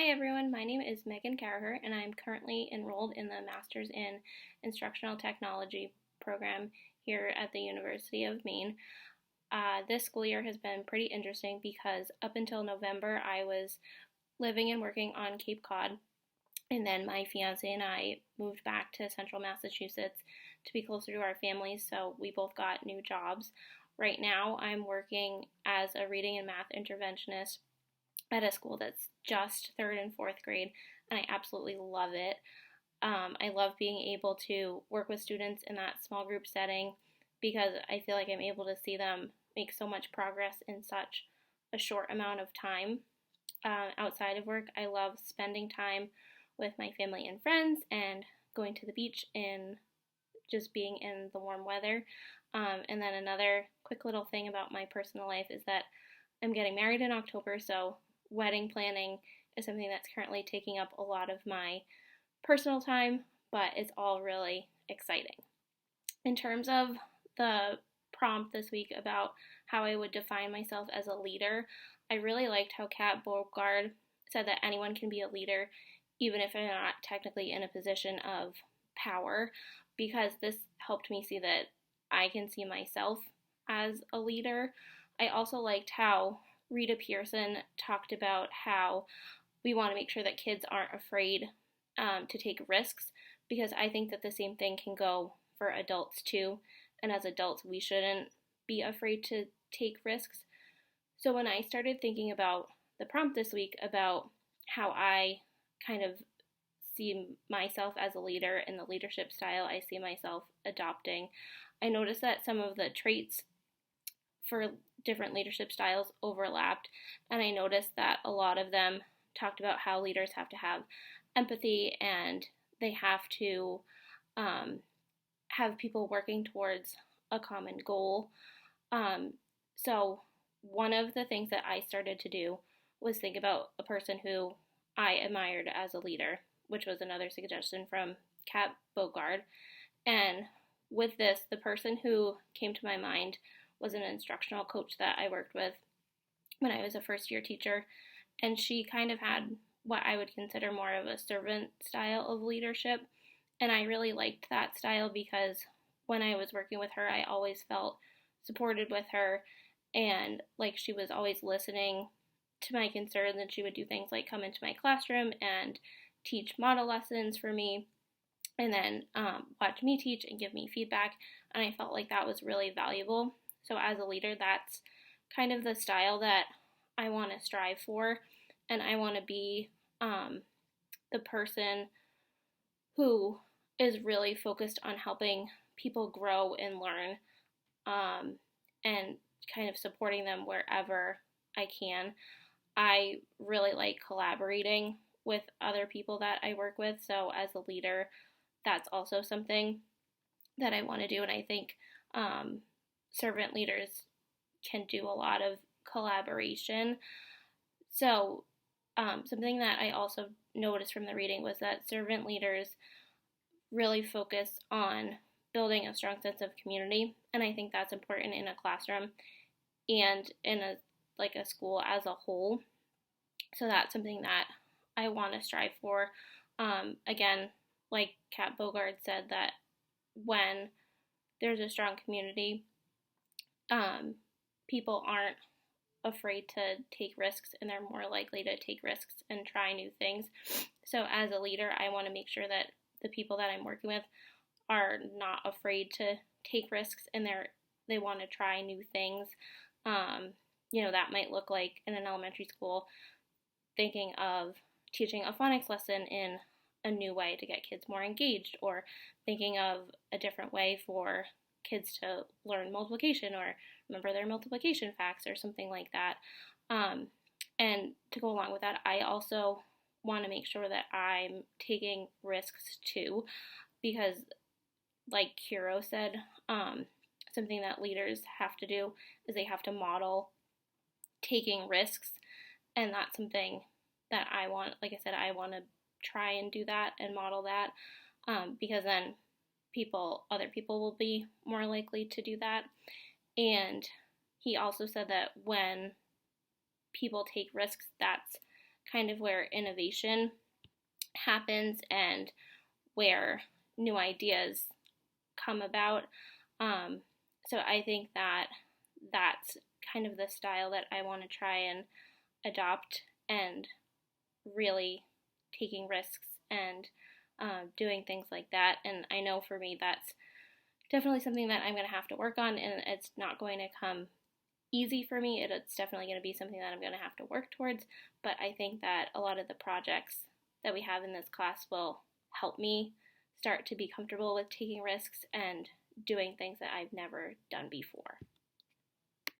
Hi everyone, my name is Megan Caraher and I'm currently enrolled in the Master's in Instructional Technology program here at the University of Maine. This school year has been pretty interesting because up until November I was living and working on Cape Cod, and then my fiance and I moved back to central Massachusetts to be closer to our families, so we both got new jobs. Right now I'm working as a reading and math interventionist at a school that's just third and fourth grade, and I absolutely love it. I love being able to work with students in that small group setting because I feel like I'm able to see them make so much progress in such a short amount of time. Outside of work, I love spending time with my family and friends and going to the beach and just being in the warm weather. And then another quick little thing about my personal life is that I'm getting married in October, so wedding planning is something that's currently taking up a lot of my personal time, but it's all really exciting. In terms of the prompt this week about how I would define myself as a leader, I really liked how Kat Bogard said that anyone can be a leader even if they're not technically in a position of power, because this helped me see that I can see myself as a leader. I also liked how Rita Pearson talked about how we want to make sure that kids aren't afraid to take risks, because I think that the same thing can go for adults too, and as adults we shouldn't be afraid to take risks. So when I started thinking about the prompt this week about how I kind of see myself as a leader and the leadership style I see myself adopting, I noticed that some of the traits for different leadership styles overlapped, and I noticed that a lot of them talked about how leaders have to have empathy and they have to have people working towards a common goal. So one of the things that I started to do was think about a person who I admired as a leader, which was another suggestion from Kat Bogard. And with this, the person who came to my mind was an instructional coach that I worked with when I was a first year teacher, and she kind of had what I would consider more of a servant style of leadership, and I really liked that style because when I was working with her I always felt supported with her, and like she was always listening to my concerns, and she would do things like come into my classroom and teach model lessons for me and then watch me teach and give me feedback, and I felt like that was really valuable. So as a leader, that's kind of the style that I want to strive for, and I want to be the person who is really focused on helping people grow and learn, and kind of supporting them wherever I can. I really like collaborating with other people that I work with, so as a leader, that's also something that I want to do, and I think servant leaders can do a lot of collaboration. So something that I also noticed from the reading was that servant leaders really focus on building a strong sense of community, and I think that's important in a classroom and in a school as a whole. So that's something that I want to strive for. Again, like Kat Bogard said, that when there's a strong community, people aren't afraid to take risks, and they're more likely to take risks and try new things. So as a leader, I want to make sure that the people that I'm working with are not afraid to take risks, and they want to try new things. That might look like in an elementary school thinking of teaching a phonics lesson in a new way to get kids more engaged, or thinking of a different way for kids to learn multiplication or remember their multiplication facts or something like that. And to go along with that, I also want to make sure that I'm taking risks too, because like Hiro said, something that leaders have to do is they have to model taking risks, and that's something that I want. Like I said, I want to try and do that and model that, because then other people will be more likely to do that. And he also said that when people take risks, that's kind of where innovation happens and where new ideas come about. So I think that that's kind of the style that I want to try and adopt, and really taking risks and doing things like that. And I know for me that's definitely something that I'm going to have to work on, and it's not going to come easy for me. It's definitely going to be something that I'm going to have to work towards, but I think that a lot of the projects that we have in this class will help me start to be comfortable with taking risks and doing things that I've never done before.